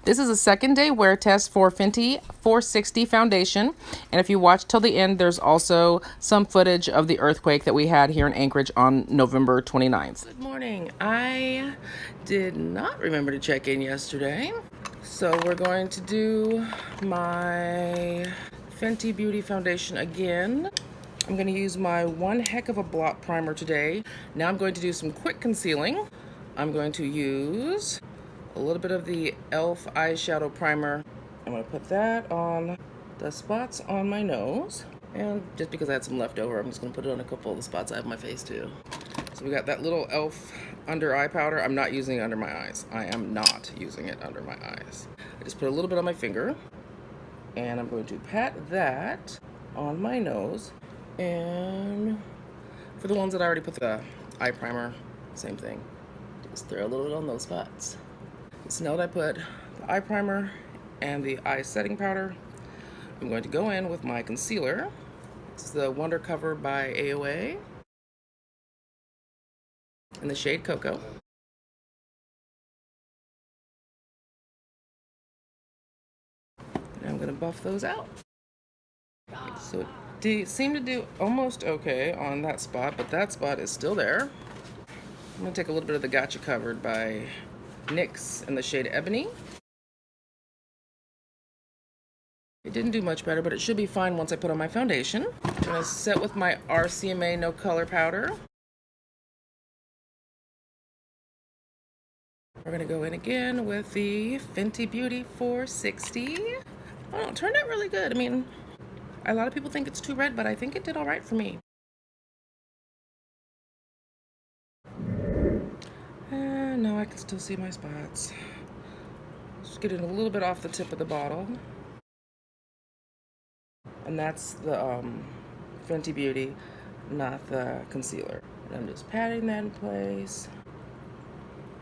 This is a second day wear test for Fenty 460 foundation. And if you watch till the end, there's also some footage of the earthquake that we had here in Anchorage on November 29th. Good morning. I did not remember to check in yesterday. So we're going to do my Fenty Beauty foundation again. I'm going to use my One Heck of a Blot primer today. Now I'm going to do some quick concealing. I'm going to use a little bit of the e.l.f. eyeshadow primer. I'm going to put that on the spots on my nose. And just because I had some left over, I'm just going to put it on a couple of the spots I have on my face too. So we got that little e.l.f. under eye powder. I'm not using it under my eyes. I am not using it under my eyes. I just put a little bit on my finger. And I'm going to pat that on my nose. And for the ones that I already put the eye primer, same thing. Just throw a little bit on those spots. So now that I put the eye primer and the eye setting powder, I'm going to go in with my concealer. It's the Wonder Cover by AOA in the shade Cocoa. And I'm going to buff those out. So it seemed to do almost okay on that spot, but that spot is still there. I'm going to take a little bit of the Gotcha Covered by NYX in the shade Ebony. It didn't do much better, but it should be fine once I put on my foundation. I'm going to set with my RCMA No Color Powder. We're going to go in again with the Fenty Beauty 460. Oh, it turned out really good. I mean, a lot of people think it's too red, but I think it did all right for me. And now I can still see my spots. Just getting a little bit off the tip of the bottle. And that's the Fenty Beauty, not the concealer. And I'm just patting that in place.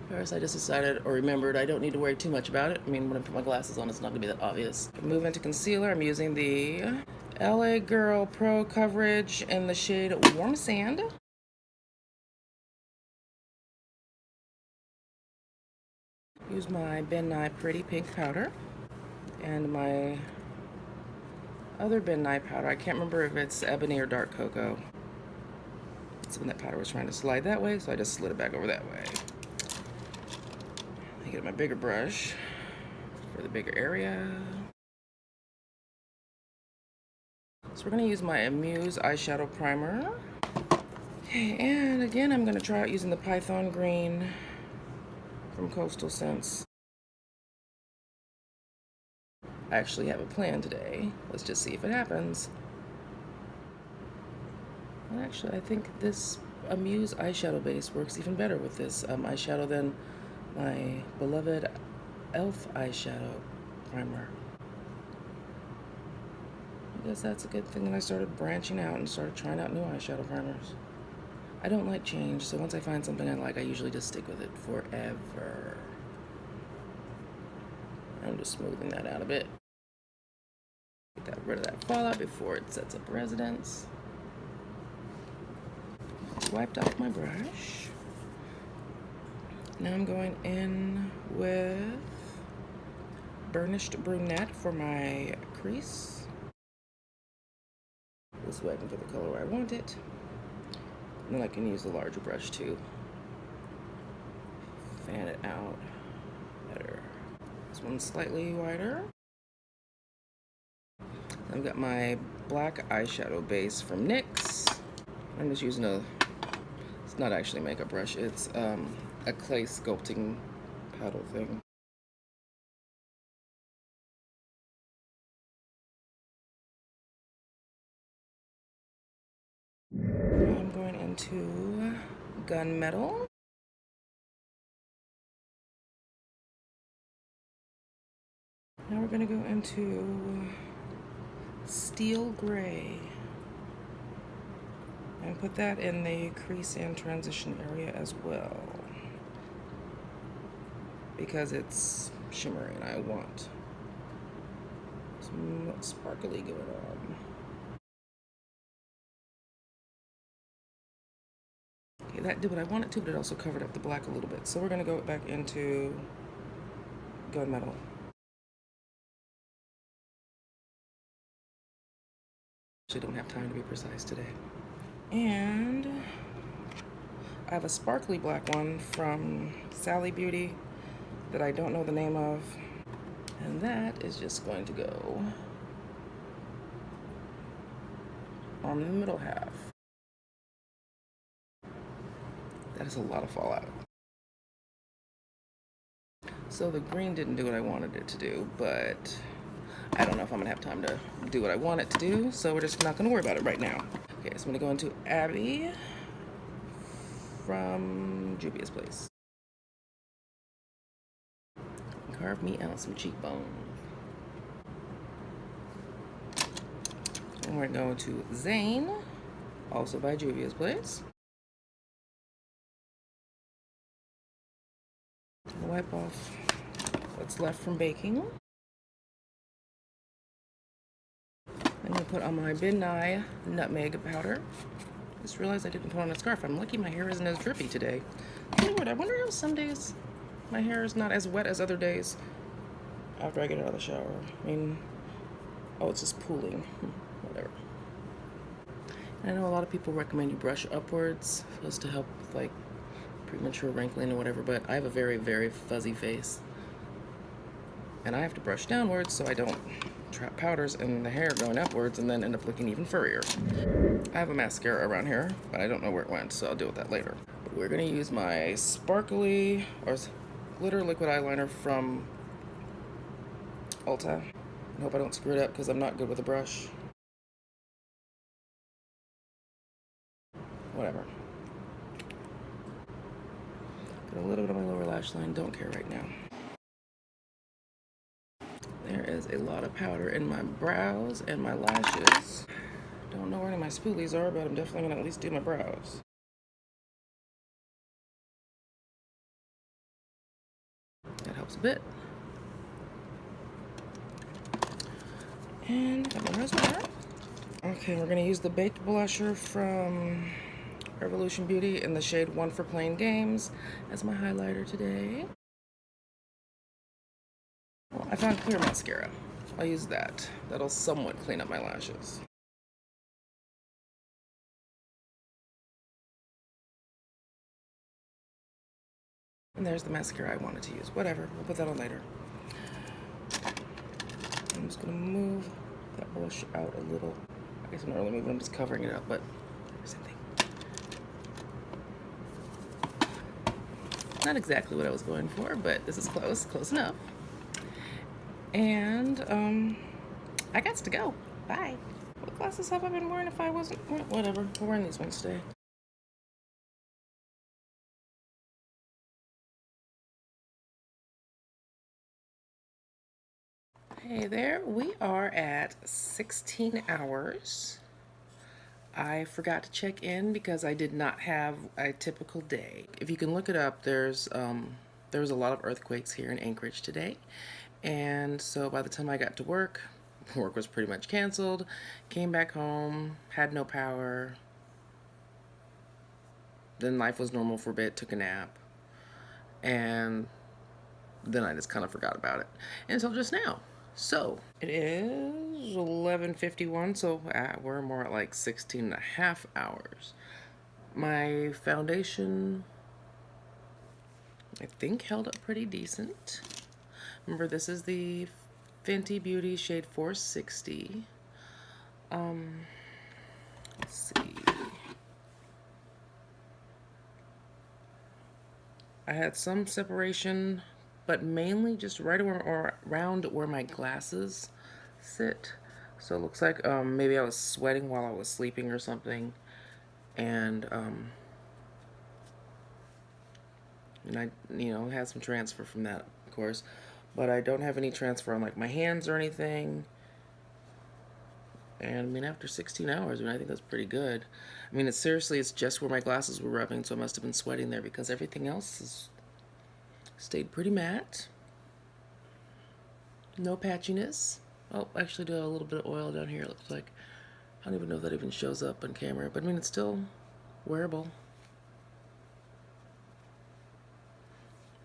First, I just decided or remembered I don't need to worry too much about it. I mean, when I put my glasses on, it's not going to be that obvious. Move into concealer. I'm using the LA Girl Pro Coverage in the shade Warm Sand. Use my Ben Nye Pretty Pink powder and my other Ben Nye powder. I can't remember if it's Ebony or Dark Cocoa. So when that powder was trying to slide that way, so I just slid it back over that way. I get my bigger brush for the bigger area. So we're going to use my Amuse eyeshadow primer. Okay, and again, I'm going to try out using the Python Green from Coastal Scents. I actually have a plan today. Let's just see if it happens. Well, actually, I think this Amuse eyeshadow base works even better with this eyeshadow than my beloved e.l.f. eyeshadow primer. I guess that's a good thing that I started branching out and started trying out new eyeshadow primers. I don't like change, so once I find something I like, I usually just stick with it forever. I'm just smoothing that out a bit. Get rid of that fallout before it sets up residence. Wiped off my brush. Now I'm going in with Burnished Brunette for my crease. This way I can get the color where I want it. And then I can use the larger brush to fan it out better. This one's slightly wider. I've got my black eyeshadow base from NYX. I'm just using it's not actually a makeup brush, it's a clay sculpting paddle thing. I'm going into Gunmetal. Now we're going to go into Steel Gray and put that in the crease and transition area as well, because it's shimmery and I want some sparkly going on. Okay, that did what I wanted to, but it also covered up the black a little bit. So we're going to go back into Gunmetal. Actually don't have time to be precise today. And I have a sparkly black one from Sally Beauty that I don't know the name of. And that is just going to go on the middle half. That is a lot of fallout. So the green didn't do what I wanted it to do, but I don't know if I'm gonna have time to do what I want it to do, so we're just not gonna worry about it right now. Okay, so I'm gonna go into Abby from Juvia's Place. Carve me out some cheekbone. And we're going to Zane, also by Juvia's Place. Wipe off what's left from baking. I'm gonna put on my Midnight Nutmeg powder. Just realized I didn't put on a scarf. I'm lucky my hair isn't as drippy today. Really weird. I wonder how some days my hair is not as wet as other days after I get out of the shower. I mean, oh, it's just pooling. Whatever. And I know a lot of people recommend you brush upwards, supposed to help with like premature wrinkling or whatever, but I have a very, very fuzzy face. And I have to brush downwards so I don't trap powders in the hair going upwards and then end up looking even furrier. I have a mascara around here, but I don't know where it went, so I'll deal with that later. We're gonna use my sparkly or glitter liquid eyeliner from Ulta. I hope I don't screw it up because I'm not good with a brush. Whatever. Got a little bit on my lower lash line, don't care right now. There is a lot of powder in my brows and my lashes. Don't know where any of my spoolies are, but I'm definitely gonna at least do my brows. That helps a bit. And got my reservoir. Okay, we're gonna use the baked blusher from Revolution Beauty in the shade One for Playing Games as my highlighter today. Well, I found clear mascara. I'll use that. That'll somewhat clean up my lashes. And there's the mascara I wanted to use. Whatever, we'll put that on later. I'm just gonna move that blush out a little. I guess I'm not really moving, I'm just covering it up, but same thing. Not exactly what I was going for, but this is close enough. And I got to go. Bye. What glasses have I been wearing if I wasn't? Whatever, we're wearing these ones today. Hey there, we are at 16 hours. I forgot to check in because I did not have a typical day. If you can look it up, there was a lot of earthquakes here in Anchorage today. And so by the time I got to work was pretty much canceled. Came back home, had no power. Then life was normal for a bit, took a nap. And then I just kind of forgot about it until just now. So it is 11:51, so we're more at like 16 and a half hours. My foundation, I think, held up pretty decent. Remember, this is the Fenty Beauty shade 460. Let's see. I had some separation, but mainly just right around where my glasses sit. So it looks like maybe I was sweating while I was sleeping or something. And I, had some transfer from that, of course. But I don't have any transfer on like my hands or anything. And I mean, after 16 hours, I think that's pretty good. I mean, it's just where my glasses were rubbing, so I must have been sweating there because everything else has stayed pretty matte. No patchiness. Oh, actually do a little bit of oil down here, it looks like. I don't even know if that even shows up on camera, but I mean, it's still wearable.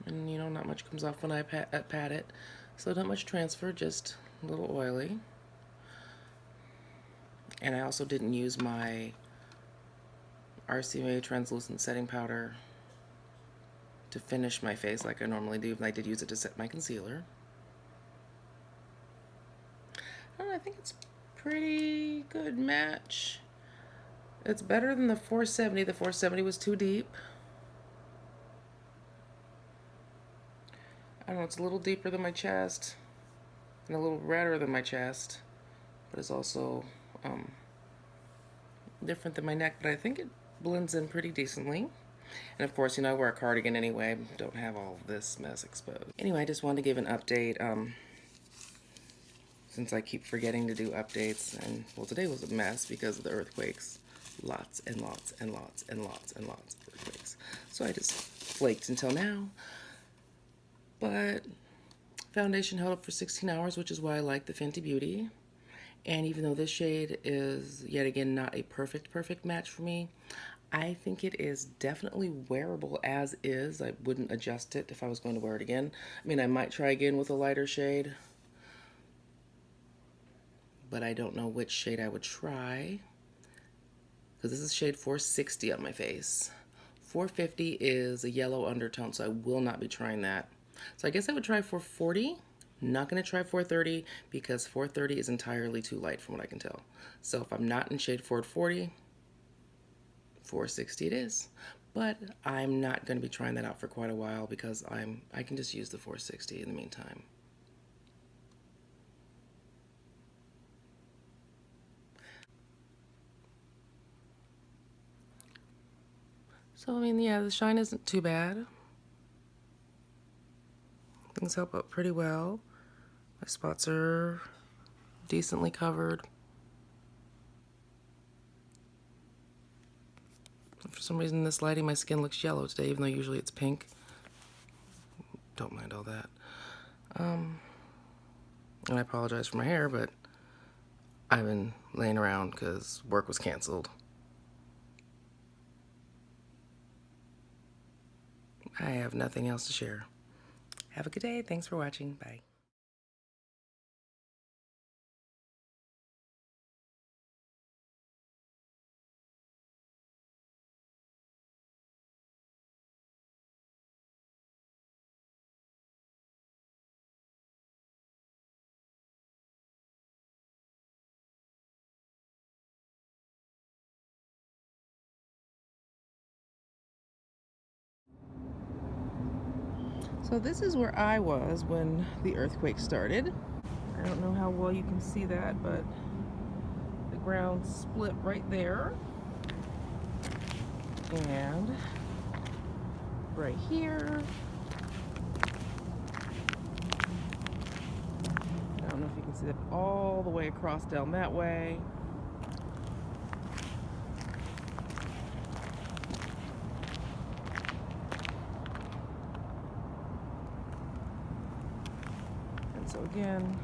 And, not much comes off when I pat it. So not much transfer, just a little oily. And I also didn't use my RCMA translucent setting powder to finish my face like I normally do, but I did use it to set my concealer. I think it's pretty good match. It's better than the 470. The 470 was too deep. I don't know, it's a little deeper than my chest and a little redder than my chest, but it's also different than my neck, but I think it blends in pretty decently. And of course, you know, I wear a cardigan anyway, don't have all this mess exposed. Anyway, I just wanted to give an update, since I keep forgetting to do updates, and well, today was a mess because of the earthquakes. Lots and lots and lots and lots and lots of earthquakes. So I just flaked until now. But foundation held up for 16 hours, which is why I like the Fenty Beauty. And even though this shade is, yet again, not a perfect match for me, I think it is definitely wearable as is. I wouldn't adjust it if I was going to wear it again. I mean, I might try again with a lighter shade, but I don't know which shade I would try, because this is shade 460 on my face. 450 is a yellow undertone, so I will not be trying that. So I guess I would try 440. I'm not going to try 430 because 430 is entirely too light from what I can tell. So if I'm not in shade 440, 460 it is. But I'm not going to be trying that out for quite a while because I can just use the 460 in the meantime. So I mean, yeah, the shine isn't too bad. Things help up pretty well. My spots are decently covered. For some reason, in this lighting, my skin looks yellow today, even though usually it's pink. Don't mind all that. And I apologize for my hair, but I've been laying around because work was canceled. I have nothing else to share. Have a good day. Thanks for watching. Bye. So this is where I was when the earthquake started. I don't know how well you can see that, but the ground split right there. And right here. I don't know if you can see that all the way across down that way. So again,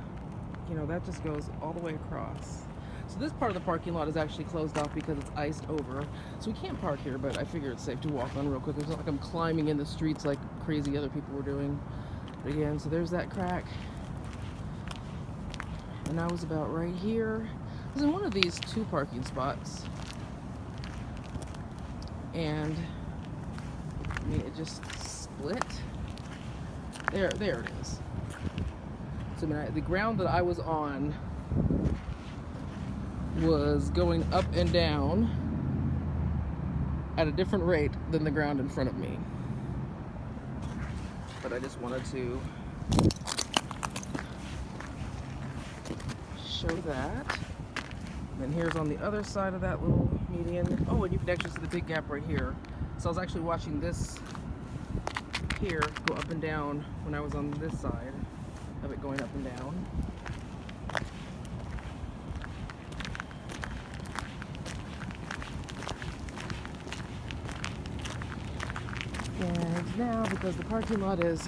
you know, that just goes all the way across. So this part of the parking lot is actually closed off because it's iced over. So we can't park here, but I figure it's safe to walk on real quick. It's not like I'm climbing in the streets like crazy other people were doing. But again, so there's that crack. And I was about right here. I was in one of these two parking spots. And I mean, it just split. There it is. So I mean, the ground that I was on was going up and down at a different rate than the ground in front of me. But I just wanted to show that. And then here's on the other side of that little median. Oh, and you can actually see the big gap right here. So I was actually watching this here go up and down when I was on this side of it going up and down. And now, because the parking lot is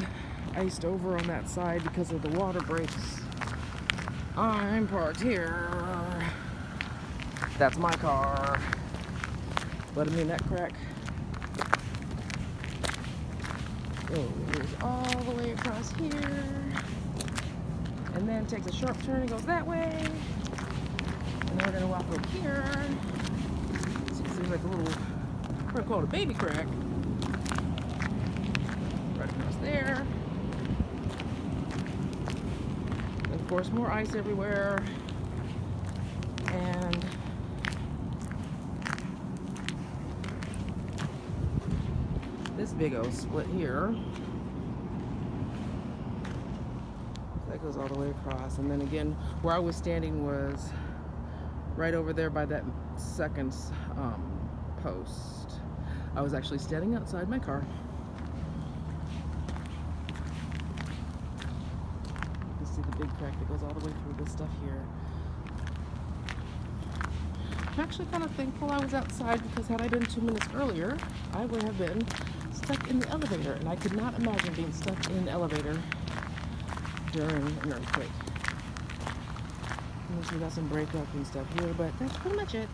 iced over on that side because of the water breaks, I'm parked here. That's my car. But I mean, that crack goes all the way across here, and then takes a sharp turn and goes that way, and then we're gonna walk over here. So it seems like a little, we're gonna call it a baby crack. Right across there. And of course, more ice everywhere. And this big old split here. That goes all the way across. And then again, where I was standing was right over there by that second post. I was actually standing outside my car. You can see the big crack that goes all the way through this stuff here. I'm actually kind of thankful I was outside, because had I been 2 minutes earlier, I would have been stuck in the elevator, and I could not imagine being stuck in an elevator during an earthquake. We got some breakup and stuff here, but that's pretty much it.